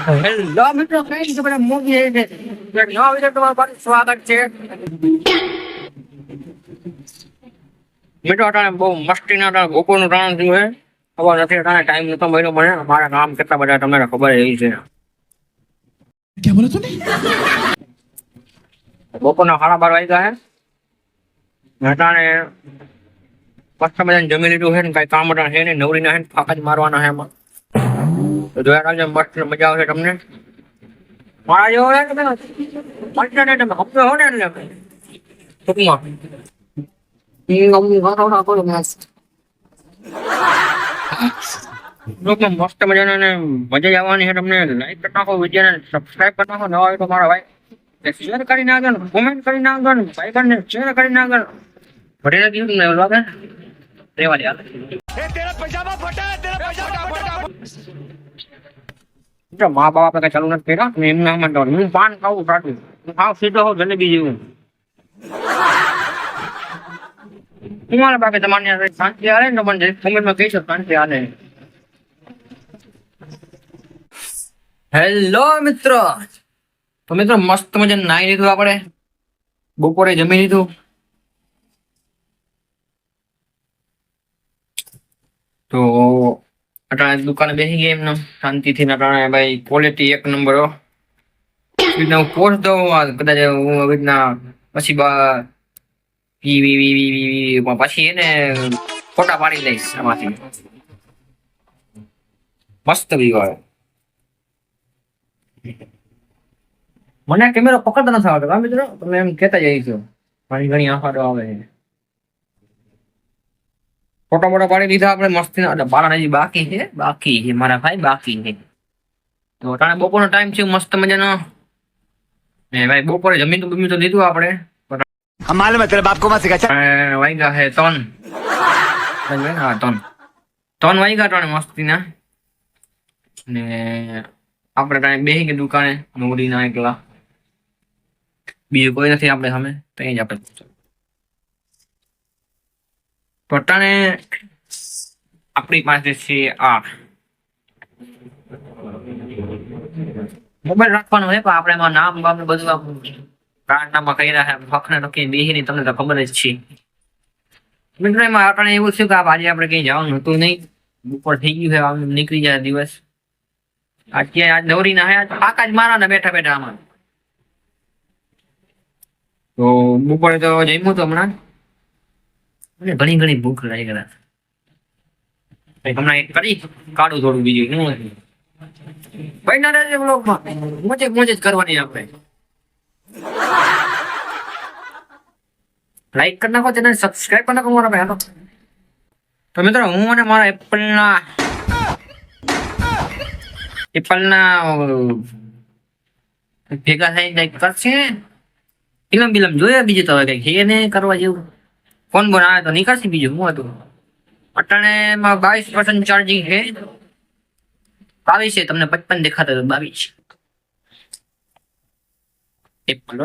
Hello મિત્રો, કઈ છે બધા મૂવી છે નવા વિડિયો તમારું પાછું સ્વાગત છે મિત્રો. અટાણે બહુ મસ્તીના અટાણે બપોરનું ટાણું થયું છે. ખબર નથી અટાણે ટાઈમ નતો મળ્યો મને. મારા કામ કેટલા બધા તમને ખબર જ છે. क्या बोला तूने? બપોરના 12:30 વાગ્યા છે. અટાણે મસ્ત મજાને જમી લીધું છે ને કઈ કામ અટાણે છે ને નવરીના છે ને ફાંકા જ મારવાના છે એમાં. તો જોયા રાખજો, મસ્ત મજા આવશે તમને. મારા જેવો ને તમે મસ્ત ને તમે હપ્તો હો ને એટલે ટૂંકમાં મસ્ત મજાના ને મજા જ આવવાની છે તમને. લાઈક કરી નાખો, વિડીયોને સબસ્ક્રાઇબ કરી નાખો. નવા હોય તો મારા ભાઈ શેર કરી નાખો, કોમેન્ટ કરી નાખો, ભાઈ ને શેર કરી નાખો. ભરેલા કીધું તમને એવું લાગે રેવા દે. મા બાપ આપણે કઈ ચાલુ નથી કર્યા. એમ ના માનતો હું પાન ખાવું સાચું. હું ખાવ સીધો હોઉં જલેબી જેવું. તમારા બાકી તમારી શાંતિ હાલે ને મને કોમેન્ટમાં કહીશો શાંતિ હાલે. હેલો મિત્રો, તો મિત્રો મસ્ત મજા નાઈ લીધું આપણે. બપોરે જમી લીધું. તો અટાણે દુકાને બેસી ગયા એમને શાંતિથી. અટાણે ભાઈ ક્વોલિટી એક નંબર હો. હું પોસ્ટ દઉં કદાચ હું આવી રીતના પછી પછી એને ફોટા પાડી લઈશ આમાંથી. મસ્ત વ્યૂ આવે. મને કેમેરો પકડતા નથી આવતો મિત્રો, તમે એમ કેતા જઈશું. ઘણી ઘણી આફતો આવે છે. ફોટા મોટા પાડી લીધા આપણે મસ્તી. બારા હજી બાકી છે મારા ભાઈ, બાકી છે. તો અટાણે બપોરનો ટાઈમ છે મસ્ત મજાનો. ને ભાઈ બપોરે જમીન તો લીધું આપણે. मालूम है तेरे बाप को मत सिखा. વાગ્યા છે 3 વાગ્યા ત્રણ મસ્તીના. ને આપણે ટાઈમ બેસી ગયા દુકાને નોરીના એકલા. બીજું કોઈ નથી આપણે સામે. ત્યાં જ આપણે પટાણે આપણી પાસે છે આ મોબાઈલ રાખવાનો હોય પણ આપણે એમાં નામ બામ બધું કારનામાં કર્યા છે. ફખને તો કઈ બેહી નહીં, તમને તો ખબર જ છે મિત્રો. એમાં આપણે એવું થયું કે આજે આપણે કઈ જવાનું હતું નહીં. બપોર થઈ ગયું છે, આમ નીકળી જાય દિવસ. અત્યારે આજ નવરીના હે પાકા જ મારા ને બેઠા બેઠા આમાં. તો બપોરે તો જમ્યું તો હમણાં ઘણી ઘણી ભૂખ લાગી ગયા. હમણાં એક કરી કાઢું થોડું બીજું શું નથી. ભાઈ ના રહેજે બ્લોગમાં મોજે જ કરવાની. આપણે લાઈક કરી નાખો, ચેનલ સબસ્ક્રાઇબ કરી નાખો મારા ભાઈ. તો મિત્રો હું અને મારા એપલના ભેગા થઈ કઈક કરશે. ફિલ્મ બિલમ જોયા બીજું તો હવે કઈક ને કરવા જેવું. ફોન બોન આવે તો નીકળશે. બીજું શું હતું. અટાણે 22% ચાર્જિંગ છે. 22 છે, તમને 55 દેખાતો 22. એપલ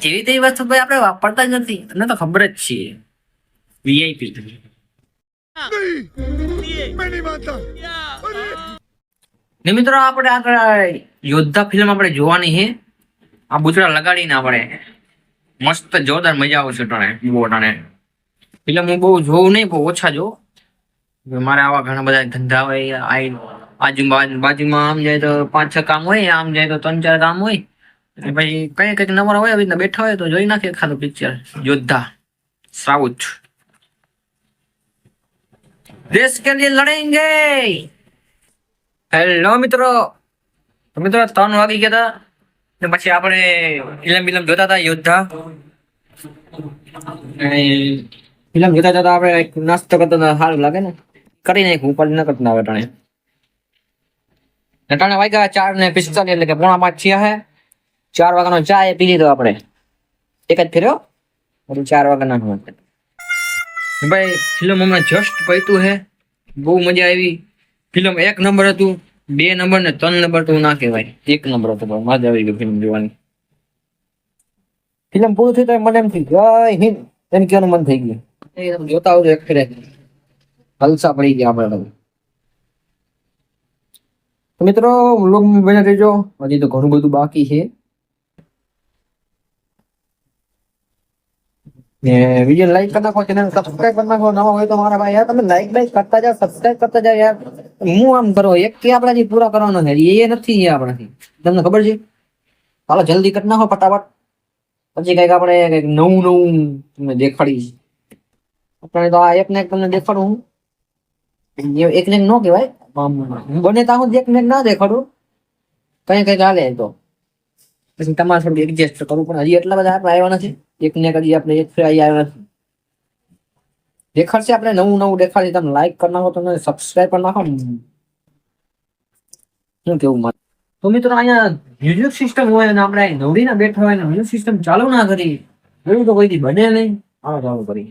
જેવી તેવી વસ્તુ ભાઈ આપણે વાપરતા જ નથી. તમને તો ખબર જ છે. વીઆઈપી ને મિત્રો આપણે આગળ યોદ્ધા ફિલ્મ આપણે જોવાની છે. આ બુચડા લગાડીને આપણે મસ્ત જોરદાર મજા આવશે. ટાણે ફિલ્મ હું બહુ જોઉં નહીં, બહુ ઓછા જોઉં. મારે આવા ઘણા બધા ધંધા હોય. બાજુમાં આમ જાય તો 5-6 કામ હોય, આમ જાય તો 3-4 કામ હોય. પછી કઈક નંબર હોય આવી રીતના બેઠા હોય તો જોઈ નાખીએ ખાલી પિક્ચર યોદ્ધા સાઉથ. દેશ કે લીએ લડેંગે. હેલો મિત્રો, 3 વાગી ગયા હતા. પછી આપણે ફિલ્મ જોતા હતા યોદ્ધા. ફિલ્મ જોતા જતા આપણે નાસ્તો કરતા સારું લાગે ને. કરી નાખ્યું ઉપર ન કરતા આવે. ટાણે વાગ્યા 4:45 એટલે કે 4:45 થયા હે. 4 વાગ્યાનો ચા પી લીધો આપણે. એક જ ફેર્યો 4 વાગ્યાના. ભાઈ ફિલ્મ હમણાં જસ્ટ પૈતું હે. બહુ મજા આવી. ફિલ્મ 1 નંબર હતું. 2 નંબર ને 3 નંબર તો ના કહેવાય. 1 નંબર હતો. મજા આવી ગઈ ફિલ્મ જોવાની. ફિલ્મ પૂરું થઈ તો મને એમ થઈ જય હિન્દ એમ કહેવાનું મન થઈ ગયું. જોતા આવજો એક ફેરે. હલસા પડી ગયા આપણે. તો મિત્રો વ્લોગમાં બન્યા રહેજો, હજી તો ઘણું બધું બાકી છે. ને વિડીયો લાઈક કરી નાખો, ચેનલ સબસ્ક્રાઇબ કરી નાખો. નવા હોય તો મારા ભાઈ યાર તમે લાઈક કરતા જાઓ, સબસ્ક્રાઇબ કરતા જાઓ યાર. હું આમ કરો એક કે આપણાથી પૂરા કરવાનો છે એ નથી આપણાથી, તમને ખબર છે. હાલો જલ્દી કરી નાખો ફટાફટ, પછી કઈક આપણે કઈક નવું તમને દેખાડીશ. આપણે તો આ એક ને એક તમને દેખાડું, એક ને એક નો કહેવાય, બને ત્યાં સુધી એક ને એક ના દેખાડું, કઈ હાલે તો પછી તમારે થોડું એડજસ્ટ કરવું. પણ હજી એટલા બધા આપણે આવ્યા નથી, એક ને હજી આપણે એક આવ્યા નથી. દેખાડશે આપણે નવું દેખાડશે. તમે લાઈક કરી નાખો, તમે સબસ્ક્રાઇબ કરી નાખો. શું કેવું મારે? તો મિત્રો અહીંયા મ્યુઝિક સિસ્ટમ હોય ને આપણે નવડી ના બેઠા હોય ને મ્યુઝિક સિસ્ટમ ચાલુ ના કરી, એવું તો કોઈથી બને નહીં. આવો ચાલુ કરી,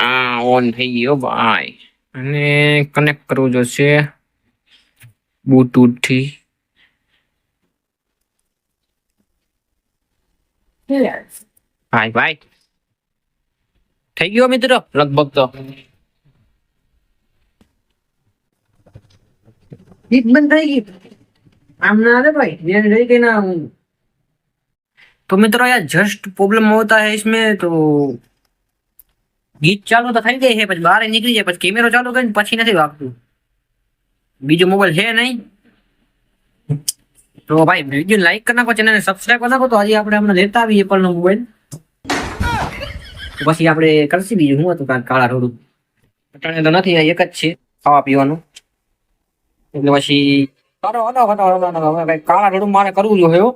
આ ઓન થઈ ગયો ભાઈ, અને કનેક્ટ કરવું જોશે બ્લૂટૂથ થી. હાય ભાઈ થઈ ગયો મિત્રો લગભગ તો. ગીત બંધ થઈ ગઈ આમ ના આવે भाई, ये रही गई ना. तो मित्रों यार जस्ट प्रॉब्लम होता है इसमें. तो ગીત ચાલુ તો થઈ જાય છે, પછી બહાર નીકળી જાય, પછી કેમેરો ચાલુ કરીને પછી નથી વાગતું. બીજો મોબાઈલ છે નહીં. તો ભાઈ વિડીયો લાઈક કરી નાખો, ચેનલને સબસ્ક્રાઇબ કરી નાખો. તો હજી આપણે હમણાં લેતા આવીએ એપલ નો મોબાઈલ, પછી આપણે કરશી બીજું શું હતું કાળા રોડું. અટાણે તો નથી, એક જ છે ખાવા પીવાનું. એટલે પછી કાળા રોડું મારે કરવું જોઈએ.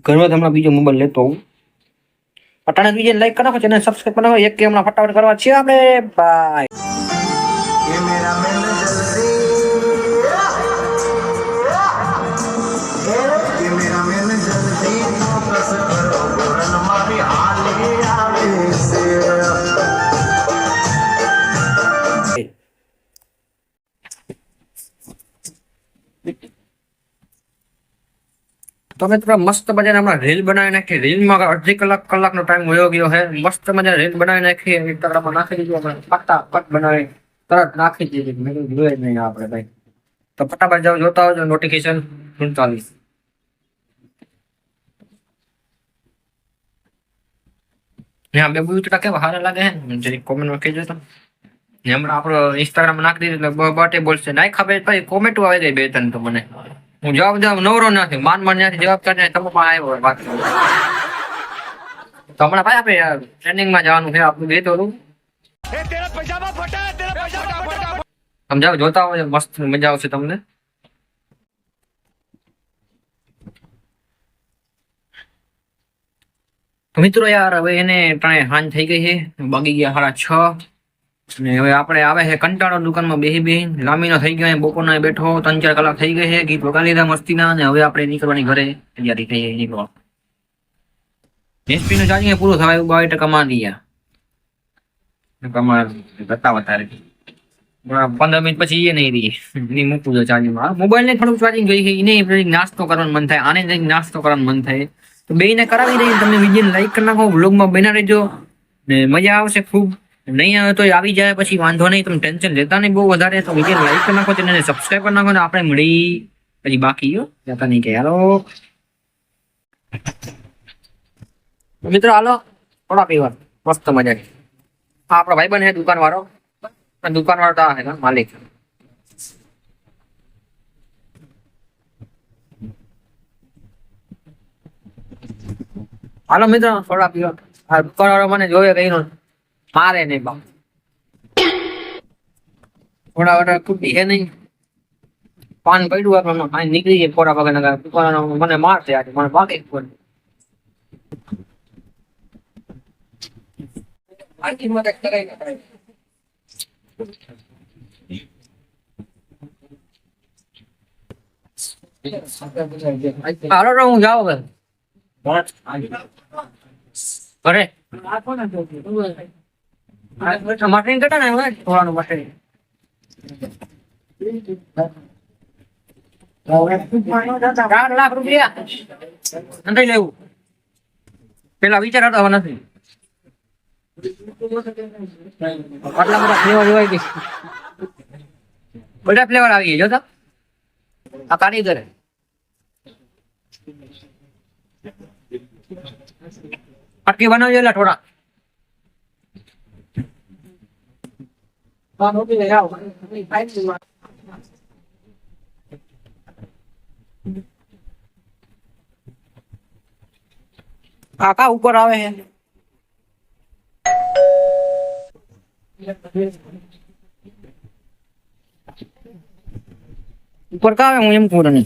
ઘરમાં હમણાં બીજો મોબાઈલ લેતો હોઉં. અટાણે બીજે લાઈક કરી નાખો, ચેનલ સબસ્ક્રાઇબ કરી નાખો. એક કે હમણાં ફટાફટ કરવા છે આપણે. બાય. તો મિત્રો મસ્ત મજાને હમણાં રીલ બનાવી નાખી. રીલમાં અડધી કલાકનો ટાઈમ વયો ગયો છે. મસ્ત મજા રીલ બનાવી નાખી, ઇન્સ્ટાગ્રામમાં નાખી દીધું. આપણે ફટાફટ બનાવી તરત નાખી દીધી. મેં જોઈ નહીં આપણે ભાઈ. તો ફટાફટ જાઓ, જોતા હોજો. નોટિફિકેશન 39. હા બે બુચડા કેવા સારા લાગે છે જરી કોમેન્ટમાં કહેજો તો. હમણાં આપણો ઇન્સ્ટાગ્રામ નાખી દીધું એટલે બર્થડે બોલશે નાઈ ખબર ભાઈ. કોમેન્ટ આવી ગઈ બે ત્રણ. તો મને હું જવાબ નવરો નથી, માન ત્યાંથી જવાબ કરજે. તમે પણ આવ્યો વાત તો હમણાં ભાઈ આપણે ટ્રેનિંગમાં જવાનું છે આપણું. બે તો સમજાવ, જોતા હોય મસ્ત મજા આવશે તમને. તો મિત્રો યાર હવે એને ત્રણે હાંજ થઈ ગઈ છે, બાકી ગયા 6:30. અને હવે આપણે આવે છે કંટાળો દુકાનમાં બેહી લાંબીનો થઈ ગયો. બપોરના બેઠો 3-4 કલાક થઈ ગઈ છે. ગીત વગાડી લીધા મસ્તીના, અને હવે આપણે નીકળવાની ઘરે તૈયારી થઈ ગઈ નીકળવા. એસપી નું ચાર્જિંગ પૂરું થવા 22% માં ગયા. વધારે 15 મિનિટ પછી એ નહીં રહી, નહીં મૂકવું છે ચાર્જિંગમાં. મોબાઈલ ને થોડુંક ચાર્જિંગ ગઈ છે, એને નાસ્તો કરવાનું મન થાય, આને કંઈક નાસ્તો કરવાનું મન થાય. તો બેને કરાવી દઈએ. તમને વિડીયો લાઈક કરી નાખો, વ્લોગમાં બના રહેજો, ને મજા આવશે ખૂબ. નહીં આવે તો આવી જાય પછી વાંધો નહીં, તમે ટેન્શન લેતા નહીં બહુ વધારે. તો વિડીયો લાઈક કરી નાખો, ચેનલને સબસ્ક્રાઇબ કરી નાખો. ને આપણે મળી પછી બાકી જતા નહીં કે હાલો મિત્રો, હાલો થોડા પીવા મસ્ત મજા. હા આપણો ભાઈ બને દુકાન વાળો તો હે માલિક. હાલો મિત્રો થોડા પીવા. આ દુકાન વાળો મને જોવે કઈ મારે નહીં બાપ. થોડા વાળા કુટી હે નહીં, પાન પડ્યું આપણે નીકળી જાય થોડા વગર. દુકાન મને મારશે આજે, મને ભાગે હાલો હું જાઉં ઘરે. મટન કટા ને થોડાનું મટન 4 લાખ રૂપિયા નથી લેવું. પેલા વિચાર હતો, હવે નથી. આટલા બધા લેવા જોવાય ગઈ. બધા ફ્લેવર આવી ગયા જો તો આ કારીગર પટકી બનાવજો એટલે થોડા આકા ઉપર આવે છે ઉપર કા આવે હું એમ કહું તને